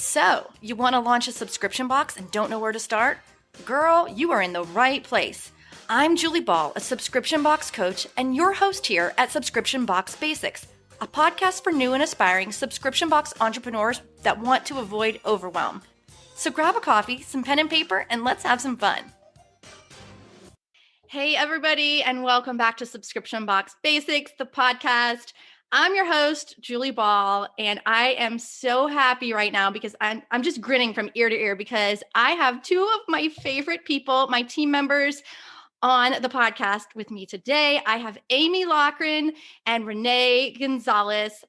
So, you want to launch a subscription box and don't know where to start? Girl, you are in the right place. I'm Julie Ball, a subscription box coach, and your host here at Subscription Box Basics, a podcast for new and aspiring subscription box entrepreneurs that want to avoid overwhelm. So grab a coffee, some pen and paper, and let's have some fun. Hey, everybody, and welcome back to Subscription Box Basics, the podcast. I'm your host, Julie Ball, and I am so happy right now because I'm just grinning from ear to ear because I have two of my favorite people, my team members, on the podcast with me today. I have Amy Loughran and Renae Gonzalez.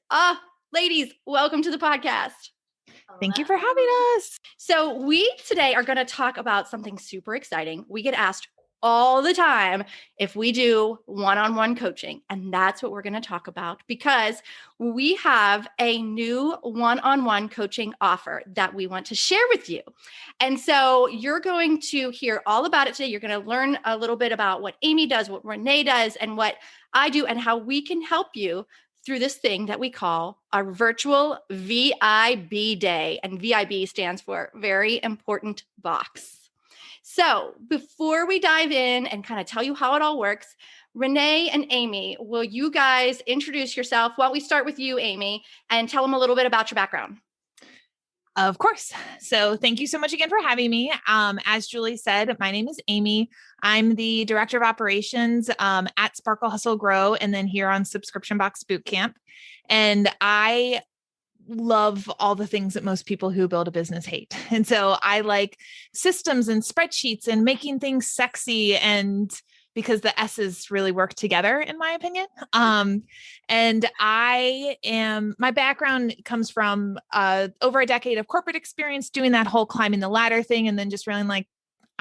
Ladies, welcome to the podcast. Thank you for having us. So we today are going to talk about something super exciting. We get asked all the time if we do one-on-one coaching. And that's what we're going to talk about because we have a new one-on-one coaching offer that we want to share with you. And so you're going to hear all about it today. You're going to learn a little bit about what Amy does, what Renae does, and what I do, and how we can help you through this thing that we call our virtual VIB day. And VIB stands for Very Important Box. So before we dive in and kind of tell you how it all works, Renae and Amy, will you guys introduce yourself? Why don't we start with you, Amy, and tell them a little bit about your background? Of course. So thank you so much again for having me. As Julie said, my name is Amy. I'm the director of operations at Sparkle Hustle Grow, and then here on Subscription Box Bootcamp. And I love all the things that most people who build a business hate. And so I like systems and spreadsheets and making things sexy, and because the S's really work together, in my opinion. And my background comes from over a decade of corporate experience doing that whole climbing the ladder thing. And then just feeling like,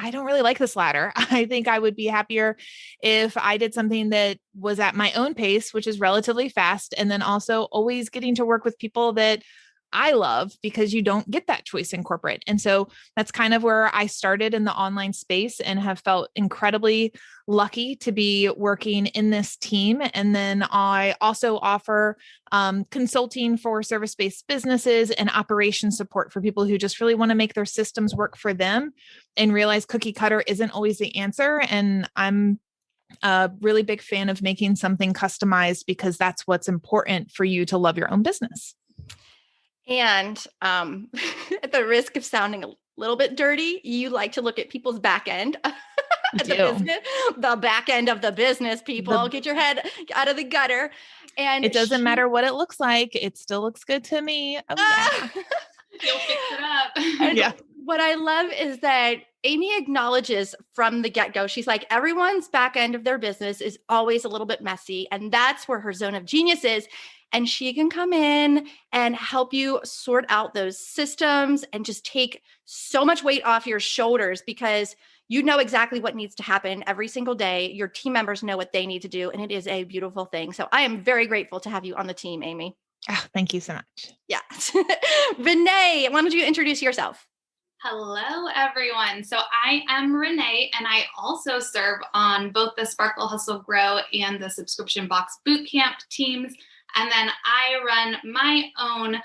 I don't really like this ladder. I think I would be happier if I did something that was at my own pace, which is relatively fast. And then also always getting to work with people that I love, because you don't get that choice in corporate. And so that's kind of where I started in the online space and have felt incredibly lucky to be working in this team. And then I also offer consulting for service-based businesses and operation support for people who just really want to make their systems work for them and realize cookie cutter isn't always the answer. And I'm a really big fan of making something customized, because that's what's important for you to love your own business. And at the risk of sounding a little bit dirty, you like to look at people's back end. The back end of the business, people. Get your head out of the gutter. And it doesn't matter what it looks like. It still looks good to me. Oh, yeah. You'll fix it up. And what I love is that Amy acknowledges from the get-go, she's like, everyone's back end of their business is always a little bit messy. And that's where her zone of genius is. And she can come in and help you sort out those systems and just take so much weight off your shoulders, because you know exactly what needs to happen every single day. Your team members know what they need to do. And it is a beautiful thing. So I am very grateful to have you on the team, Amy. Oh, thank you so much. Yeah. Renae, why don't you introduce yourself? Hello, everyone. So I am Renae, and I also serve on both the Sparkle Hustle Grow and the Subscription Box Bootcamp teams. And then I run my own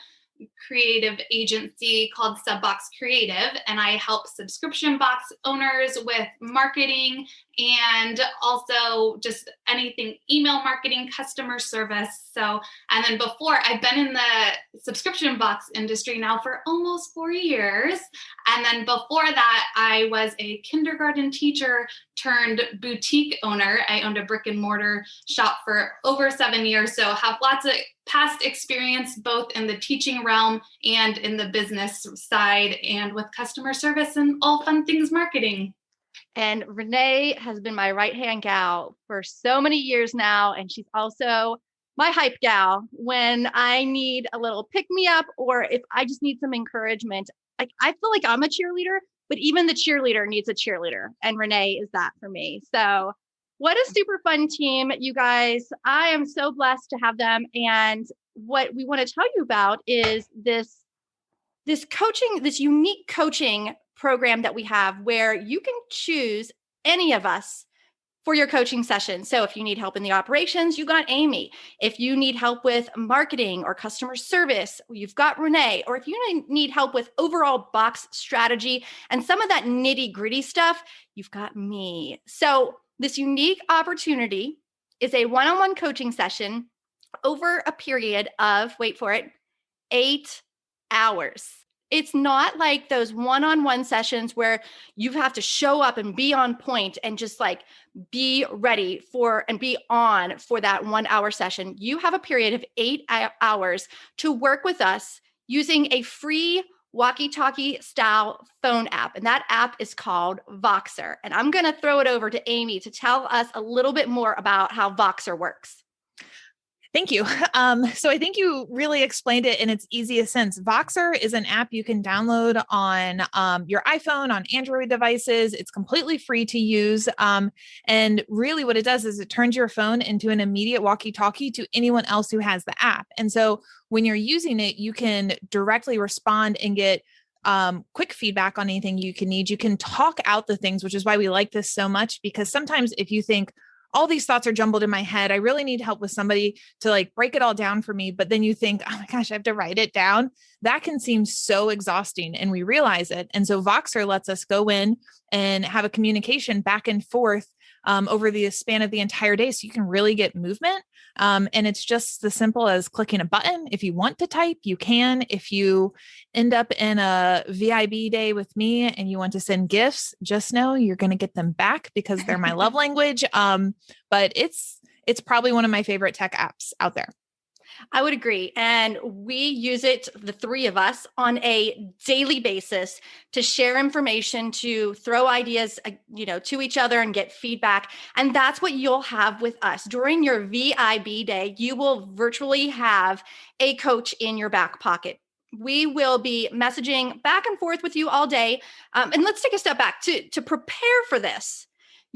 creative agency called Subbox Creative, and I help subscription box owners with marketing and also just anything email marketing, customer service. So, and then before, I've been in the subscription box industry now for almost 4 years. And then before that, I was a kindergarten teacher turned boutique owner. I owned a brick and mortar shop for over 7 years. So have lots of past experience, both in the teaching realm and in the business side and with customer service and all fun things marketing. And Renae has been my right-hand gal for so many years now. And she's also my hype gal when I need a little pick-me-up, or if I just need some encouragement. I feel like I'm a cheerleader, but even the cheerleader needs a cheerleader. And Renae is that for me. So what a super fun team, you guys. I am so blessed to have them. And what we want to tell you about is this coaching, this unique coaching program that we have, where you can choose any of us for your coaching session. So if you need help in the operations, you got Amy. If you need help with marketing or customer service, you've got Renae. Or if you need help with overall box strategy and some of that nitty-gritty stuff, you've got me. So this unique opportunity is a one-on-one coaching session over a period of, wait for it, 8 hours. It's not like those one-on-one sessions where you have to show up and be on point and just like be ready for and be on for that 1 hour session. You have a period of 8 hours to work with us using a free walkie-talkie style phone app. And that app is called Voxer. And I'm going to throw it over to Amy to tell us a little bit more about how Voxer works. Thank you. So I think you really explained it in its easiest sense. Voxer is an app you can download on your iPhone, on Android devices. It's completely free to use. And really what it does is it turns your phone into an immediate walkie-talkie to anyone else who has the app. And so when you're using it, you can directly respond and get quick feedback on anything you can need. You can talk out the things, which is why we like this so much, because sometimes if you think, all these thoughts are jumbled in my head, I really need help with somebody to like break it all down for me. But then you think, oh my gosh, I have to write it down. That can seem so exhausting, and we realize it. And so Voxer lets us go in and have a communication back and forth over the span of the entire day. So you can really get movement. And it's just as simple as clicking a button. If you want to type, you can. If you end up in a VIB day with me and you want to send gifts, just know you're going to get them back because they're my love language. But it's probably one of my favorite tech apps out there. I would agree. And we use it, the three of us, on a daily basis to share information, to throw ideas, to each other and get feedback. And that's what you'll have with us. During your VIB day, you will virtually have a coach in your back pocket. We will be messaging back and forth with you all day. And let's take a step back to prepare for this.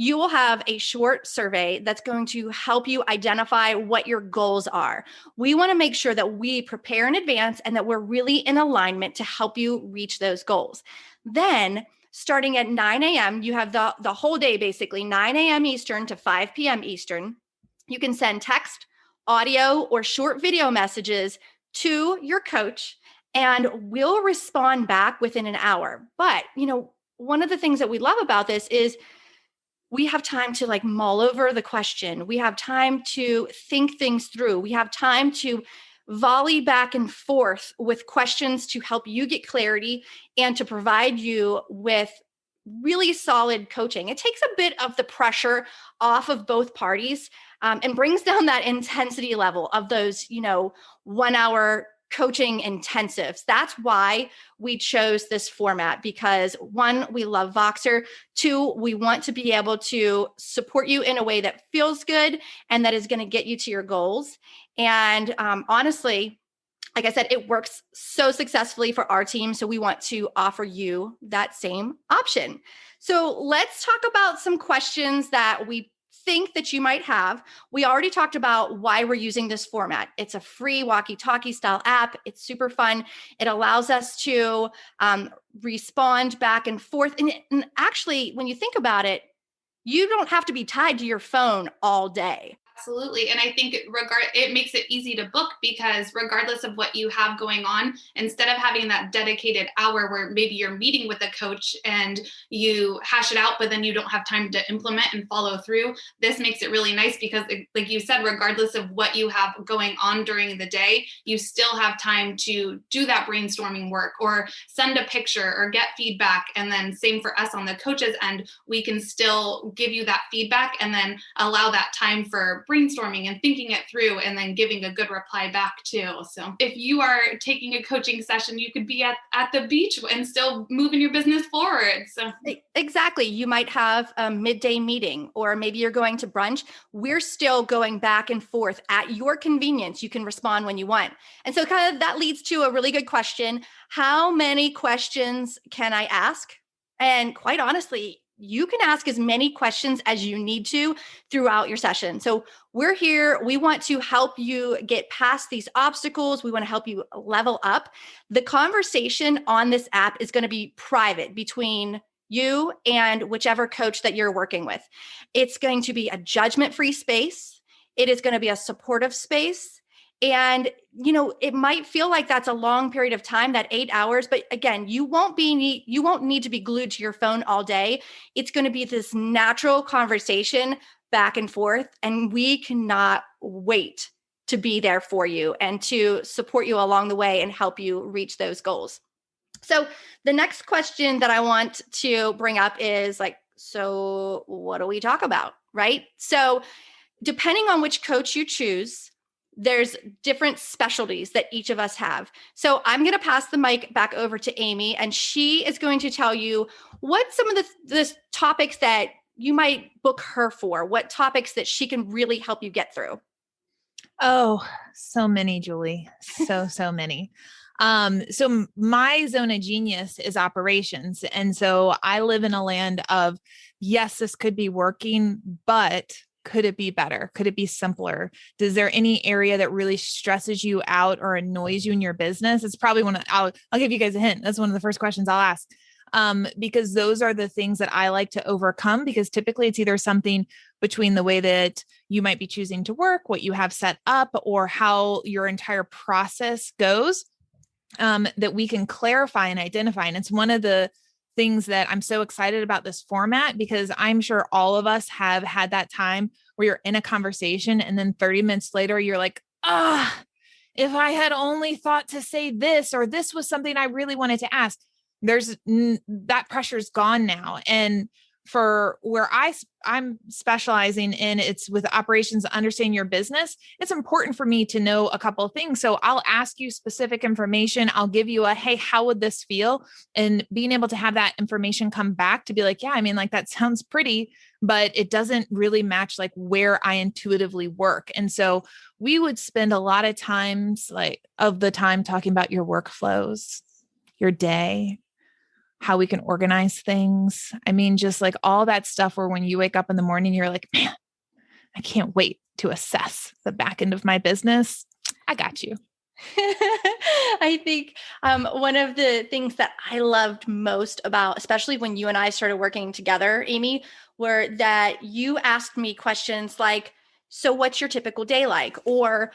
You will have a short survey that's going to help you identify what your goals are. We want to make sure that we prepare in advance and that we're really in alignment to help you reach those goals. Then, starting at 9 a.m., you have the whole day, basically 9 a.m. Eastern to 5 p.m. Eastern. You can send text, audio, or short video messages to your coach, and we'll respond back within an hour. But, one of the things that we love about this is we have time to like mull over the question. We have time to think things through. We have time to volley back and forth with questions to help you get clarity and to provide you with really solid coaching. It takes a bit of the pressure off of both parties and brings down that intensity level of those, 1 hour coaching intensives. That's why we chose this format, because one, we love Voxer. Two, we want to be able to support you in a way that feels good and that is going to get you to your goals. And honestly, like I said, it works so successfully for our team. So we want to offer you that same option. So let's talk about some questions that we think that you might have. We already talked about why we're using this format. It's a free walkie-talkie style app. It's super fun. It allows us to respond back and forth. And actually, when you think about it, you don't have to be tied to your phone all day. Absolutely. And I think it makes it easy to book, because regardless of what you have going on, instead of having that dedicated hour where maybe you're meeting with a coach and you hash it out, but then you don't have time to implement and follow through, this makes it really nice because, like you said, regardless of what you have going on during the day, you still have time to do that brainstorming work or send a picture or get feedback. And then same for us on the coach's end, we can still give you that feedback and then allow that time for brainstorming and thinking it through and then giving a good reply back too. So if you are taking a coaching session, you could be at the beach and still moving your business forward. So exactly. You might have a midday meeting, or maybe you're going to brunch. We're still going back and forth at your convenience. You can respond when you want. And so kind of that leads to a really good question. How many questions can I ask? And quite honestly, you can ask as many questions as you need to throughout your session. So we're here. We want to help you get past these obstacles. We want to help you level up. The conversation on this app is going to be private between you and whichever coach that you're working with. It's going to be a judgment-free space. It is going to be a supportive space. And, it might feel like that's a long period of time, that 8 hours, but again, you won't need to be glued to your phone all day. It's going to be this natural conversation back and forth, and we cannot wait to be there for you and to support you along the way and help you reach those goals. So the next question that I want to bring up is so what do we talk about, right? So depending on which coach you choose, there's different specialties that each of us have. So I'm going to pass the mic back over to Amy, and she is going to tell you what some of the topics that you might book her for, what topics that she can really help you get through. Oh, so many, Julie. So many. So my zone of genius is operations. And so I live in a land of, yes, this could be working, but could it be better? Could it be simpler? Is there any area that really stresses you out or annoys you in your business? It's probably I'll give you guys a hint. That's one of the first questions I'll ask. Because those are the things that I like to overcome, because typically it's either something between the way that you might be choosing to work, what you have set up, or how your entire process goes, that we can clarify and identify. And it's one of the things that I'm so excited about this format, because I'm sure all of us have had that time where you're in a conversation and then 30 minutes later, you're like, if I had only thought to say this, or this was something I really wanted to ask. That pressure's gone now. And for where I'm specializing in, it's with operations, understanding your business. It's important for me to know a couple of things. So I'll ask you specific information. I'll give you hey, how would this feel? And being able to have that information come back to be like, yeah, I mean, that sounds pretty, but it doesn't really match where I intuitively work. And so we would spend a lot of times of the time talking about your workflows, your day, how we can organize things. I mean, just all that stuff where when you wake up in the morning, you're like, man, I can't wait to assess the back end of my business. I got you. I think one of the things that I loved most about, especially when you and I started working together, Amy, were that you asked me questions like, so what's your typical day like? Or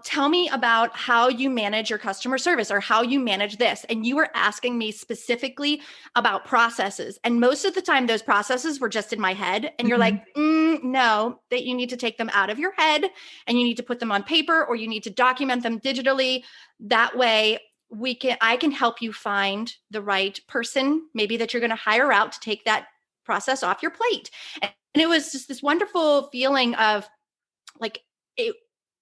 tell me about how you manage your customer service, or how you manage this. And you were asking me specifically about processes. And most of the time, those processes were just in my head. And you're like, no, that you need to take them out of your head and you need to put them on paper, or you need to document them digitally. That way I can help you find the right person, maybe that you're going to hire out to take that process off your plate. And it was just this wonderful feeling of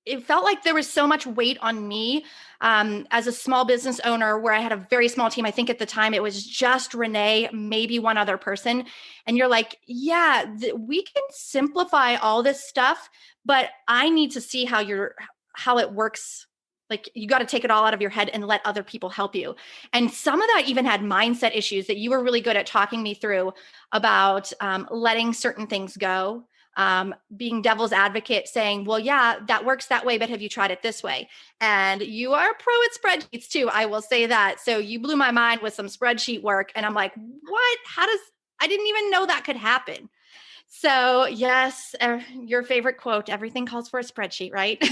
it felt like there was so much weight on me as a small business owner, where I had a very small team. I think at the time it was just Renae, maybe one other person. And you're like, yeah, we can simplify all this stuff, but I need to see how it works. You got to take it all out of your head and let other people help you. And some of that even had mindset issues that you were really good at talking me through about letting certain things go. Being devil's advocate, saying, well, yeah, that works that way, but have you tried it this way? And you are a pro at spreadsheets too. I will say that. So you blew my mind with some spreadsheet work. And I'm like, what? I didn't even know that could happen. So yes, your favorite quote, everything calls for a spreadsheet, right?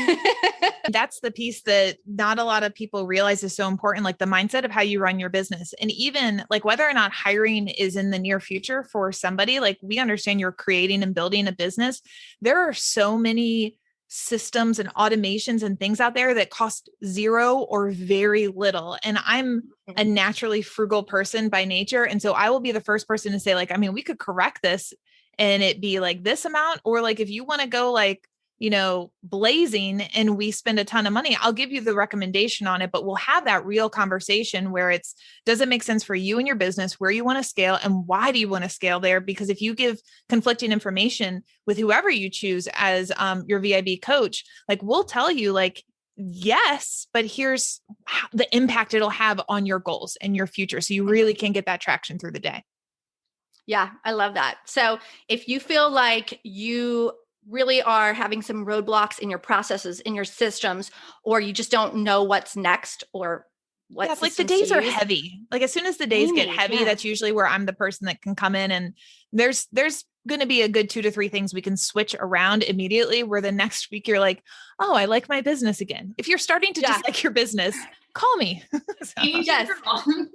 That's the piece that not a lot of people realize is so important, the mindset of how you run your business. And even whether or not hiring is in the near future for somebody, we understand you're creating and building a business. There are so many systems and automations and things out there that cost zero or very little. And I'm a naturally frugal person by nature. And so I will be the first person to say, we could correct this and it be this amount, or if you want to go blazing and we spend a ton of money, I'll give you the recommendation on it, but we'll have that real conversation where does it make sense for you and your business, where you want to scale and why do you want to scale there? Because if you give conflicting information with whoever you choose as your VIB coach, we'll tell you yes, but here's the impact it'll have on your goals and your future. So you really can get that traction through the day. Yeah, I love that. So if you feel like you really are having some roadblocks in your processes, in your systems, or you just don't know what's next, or what Yeah, it's like the systems to days are use. heavy. Like as soon as the days get Amy, heavy, yes. that's usually where I'm the person that can come in, and there's going to be a good 2 to 3 things we can switch around immediately, where the next week you're like, oh, I like my business again. If you're starting to Yeah. dislike your business, call me. So, Amy's Yes. your girl.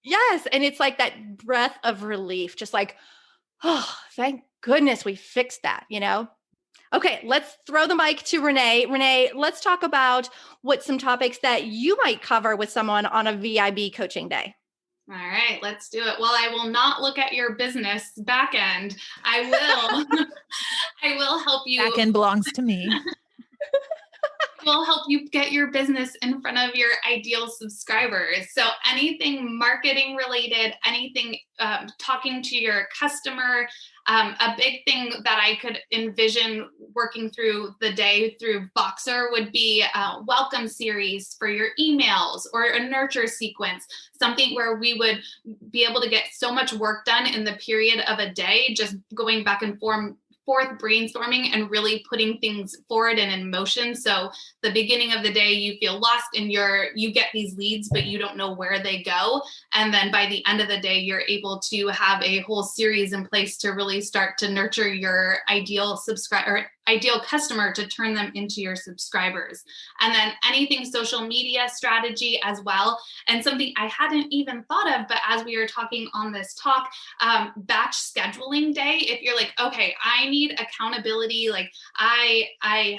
Yes. And it's like that breath of relief, just like, oh, thank goodness we fixed that, you know? Okay, let's throw the mic to Renae. Renae, let's talk about what some topics that you might cover with someone on a VIB coaching day. All right, let's do it. Well, I will not look at your business back end. I will. I will help you. back end belongs to me. Will help you get your business in front of your ideal subscribers. So anything marketing related, anything talking to your customer, a big thing that I could envision working through the day through Boxer would be a welcome series for your emails, or a nurture sequence, something where we would be able to get so much work done in the period of a day, just going back and forth brainstorming and really putting things forward and in motion. So the beginning of the day, you feel lost and you get these leads, but you don't know where they go. And then by the end of the day, you're able to have a whole series in place to really start to nurture your ideal ideal customer, to turn them into your subscribers. And then anything social media strategy as well. And something I hadn't even thought of, but as we were talking on this talk, batch scheduling day. If you're like, okay, I need accountability, like I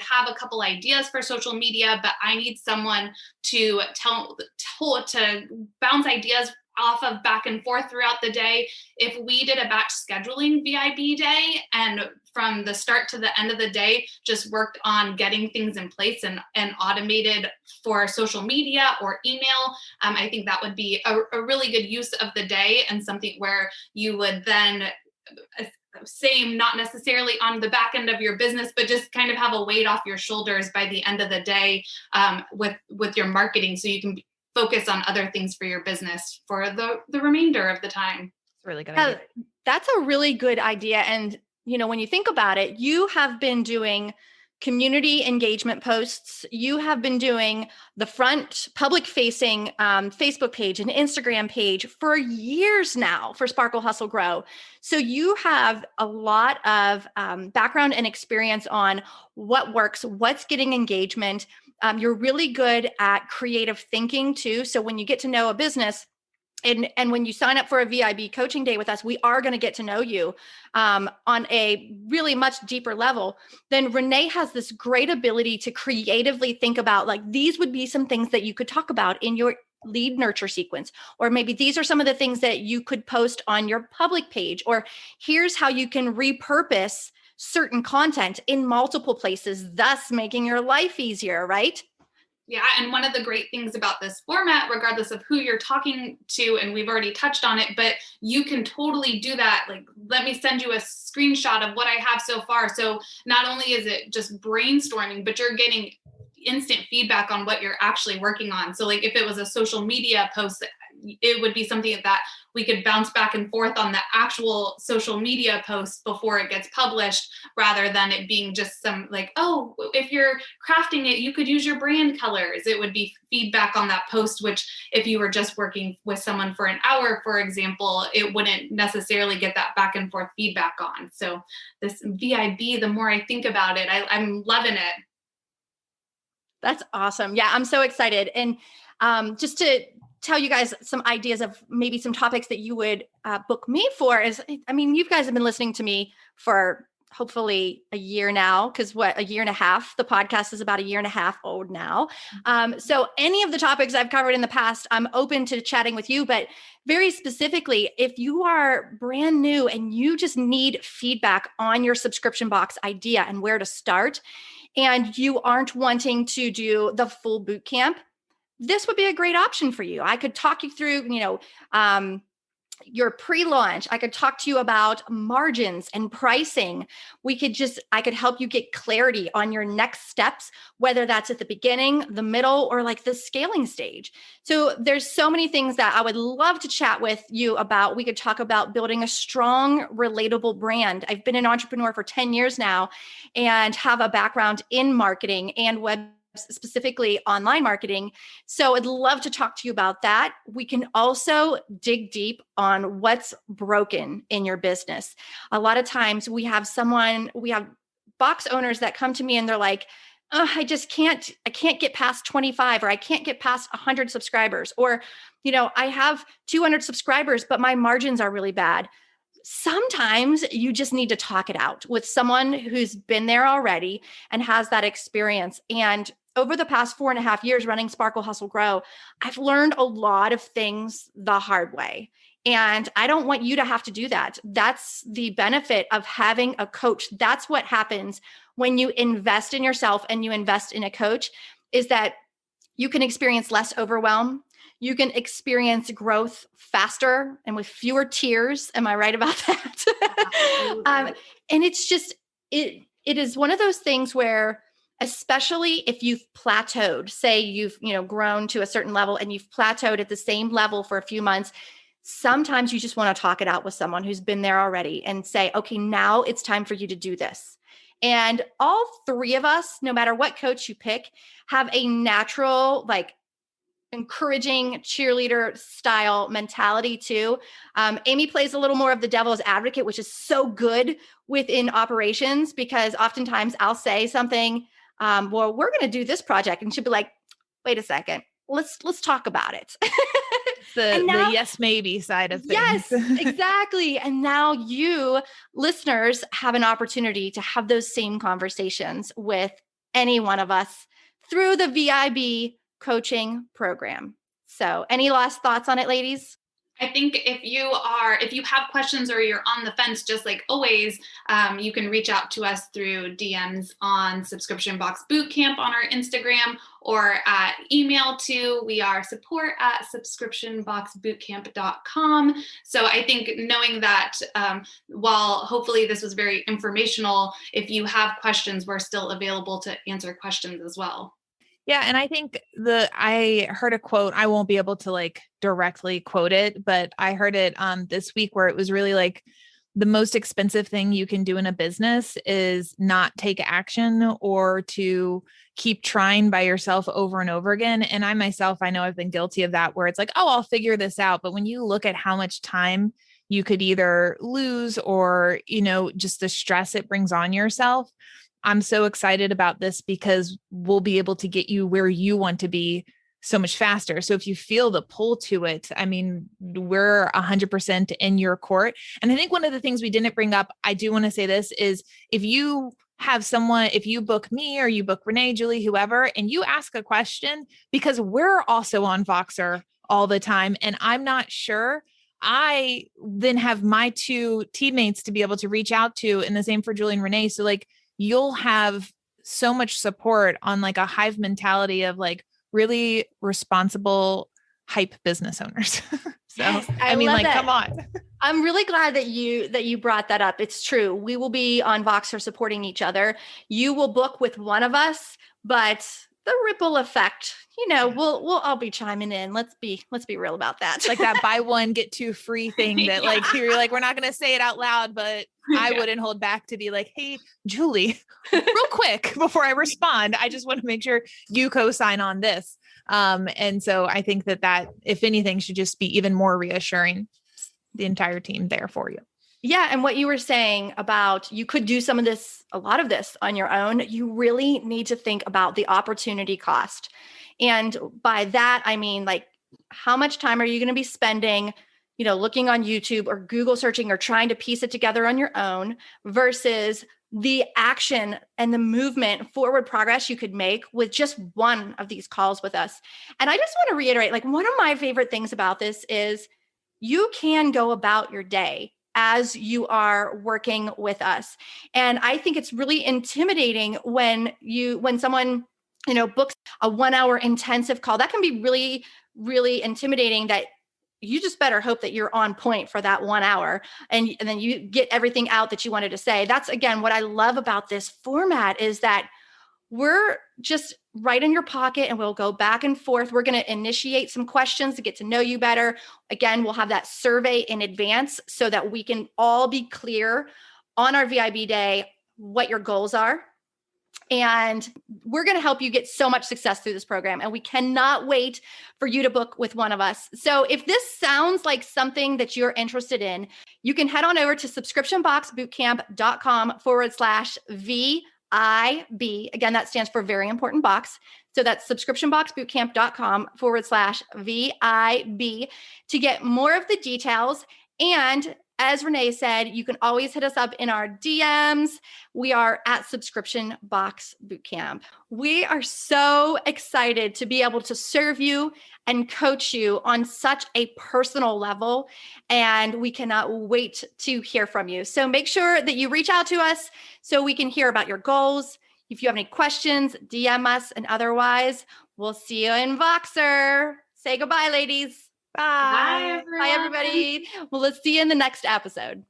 have a couple ideas for social media, but I need someone to to bounce ideas off of back and forth throughout the day. If we did a batch scheduling VIB day, and from the start to the end of the day, just worked on getting things in place and automated for social media or email, I think that would be a really good use of the day, and something where you would then same, not necessarily on the back end of your business, but just kind of have a weight off your shoulders by the end of the day with your marketing, so you can focus on other things for your business for the remainder of the time. It's a really good idea. That's a really good idea. And, you know, when you think about it, you have been doing community engagement posts. You have been doing the front public facing Facebook page and Instagram page for years now for Sparkle Hustle Grow. So you have a lot of background and experience on what works, what's getting engagement. You're really good at creative thinking too. So when you get to know a business, and when you sign up for a VIB coaching day with us, we are going to get to know you on a really much deeper level. Then Renae has this great ability to creatively think about, like, these would be some things that you could talk about in your lead nurture sequence, or maybe these are some of the things that you could post on your public page, or here's how you can repurpose certain content in multiple places, thus making your life easier, right? Yeah, and one of the great things about this format, regardless of who you're talking to, and we've already touched on it, but you can totally do that. Like, let me send you a screenshot of what I have so far. So not only is it just brainstorming, but you're getting instant feedback on what you're actually working on. So like if it was a social media post, it would be something that we could bounce back and forth on the actual social media post before it gets published, rather than it being just some like, oh, if you're crafting it, you could use your brand colors. It would be feedback on that post, which if you were just working with someone for an hour, for example, it wouldn't necessarily get that back and forth feedback on. So this VIB, the more I think about it, I'm loving it. That's awesome. Yeah, I'm so excited. And just to tell you guys some ideas of maybe some topics that you would book me for is, I mean, you guys have been listening to me for hopefully a year now, because a year and a half, the podcast is about a year and a half old now. So any of the topics I've covered in the past, I'm open to chatting with you, but very specifically, if you are brand new and you just need feedback on your subscription box idea and where to start, and you aren't wanting to do the full boot camp, this would be a great option for you. I could talk you through, your pre-launch. I could talk to you about margins and pricing. I could help you get clarity on your next steps, whether that's at the beginning, the middle, or like the scaling stage. So there's so many things that I would love to chat with you about. We could talk about building a strong, relatable brand. I've been an entrepreneur for 10 years now and have a background in marketing and web specifically online marketing. So I'd love to talk to you about that. We can also dig deep on what's broken in your business. A lot of times we have box owners that come to me and they're like, oh, I can't get past 25, or I can't get past 100 subscribers, or, I have 200 subscribers, but my margins are really bad. Sometimes you just need to talk it out with someone who's been there already and has that experience. And over the past 4.5 years running Sparkle Hustle Grow, I've learned a lot of things the hard way. And I don't want you to have to do that. That's the benefit of having a coach. That's what happens when you invest in yourself and you invest in a coach, is that you can experience less overwhelm. You can experience growth faster and with fewer tears. Am I right about that? And it's just, it is one of those things where, especially if you've plateaued, say you've, grown to a certain level and you've plateaued at the same level for a few months, sometimes you just want to talk it out with someone who's been there already and say, okay, now it's time for you to do this. And all three of us, no matter what coach you pick, have a natural, encouraging cheerleader style mentality too. Amy plays a little more of the devil's advocate, which is so good within operations, because oftentimes I'll say something, well, we're going to do this project. And she'll be like, wait a second, let's talk about it. The yes, maybe side of things. Yes, exactly. And now you listeners have an opportunity to have those same conversations with any one of us through the VIB coaching program. So any last thoughts on it, ladies? I think if you have questions or you're on the fence, just like always, you can reach out to us through DMs on Subscription Box Bootcamp on our Instagram, or email to, we are support@subscriptionboxbootcamp.com. So I think knowing that while hopefully this was very informational, if you have questions, we're still available to answer questions as well. Yeah. And I think I heard a quote, I won't be able to directly quote it, but I heard it this week where it was really the most expensive thing you can do in a business is not take action or to keep trying by yourself over and over again. And I myself, I know I've been guilty of that, where it's like, oh, I'll figure this out. But when you look at how much time you could either lose or, just the stress it brings on yourself, I'm so excited about this because we'll be able to get you where you want to be so much faster. So if you feel the pull to it, I mean, we're 100% in your court. And I think one of the things we didn't bring up, I do want to say this, is if you book me or you book Renae, Julie, whoever, and you ask a question, because we're also on Voxer all the time, and I'm not sure, I then have my two teammates to be able to reach out to, and the same for Julie and Renae. So you'll have so much support on a hive mentality of really responsible hype business owners. So, yes, I mean, come on. I'm really glad that you brought that up. It's true. We will be on Voxer supporting each other. You will book with one of us, but the ripple effect, we'll all be chiming in. Let's be real about that. That buy one, get two free thing that you're we're not going to say it out loud, but I wouldn't hold back to be hey, Julie, real quick before I respond, I just want to make sure you co-sign on this. And so I think that if anything should just be even more reassuring, the entire team there for you. Yeah. And what you were saying about you could do a lot of this on your own, you really need to think about the opportunity cost. And by that, I mean, how much time are you going to be spending, looking on YouTube or Google searching or trying to piece it together on your own versus the action and the movement forward progress you could make with just one of these calls with us. And I just want to reiterate, one of my favorite things about this is you can go about your day as you are working with us. And I think it's really intimidating when someone, books a 1-hour intensive call. That can be really, really intimidating, that you just better hope that you're on point for that 1 hour and then you get everything out that you wanted to say. That's, again, what I love about this format is that we're just right in your pocket and we'll go back and forth. We're going to initiate some questions to get to know you better. Again, we'll have that survey in advance so that we can all be clear on our VIB day what your goals are, And we're going to help you get so much success through this program. And we cannot wait for you to book with one of us. So if this sounds like something that you're interested in, you can head on over to subscriptionboxbootcamp.com/VIB. Again, that stands for very important box. So that's subscriptionboxbootcamp.com/VIB to get more of the details. And as Renae said, you can always hit us up in our DMs. We are at Subscription Box Bootcamp. We are so excited to be able to serve you and coach you on such a personal level, and we cannot wait to hear from you. So make sure that you reach out to us so we can hear about your goals. If you have any questions, DM us, and otherwise, we'll see you in Voxer. Say goodbye, ladies. Bye. Bye, everyone. Bye, everybody. Well, let's see you in the next episode.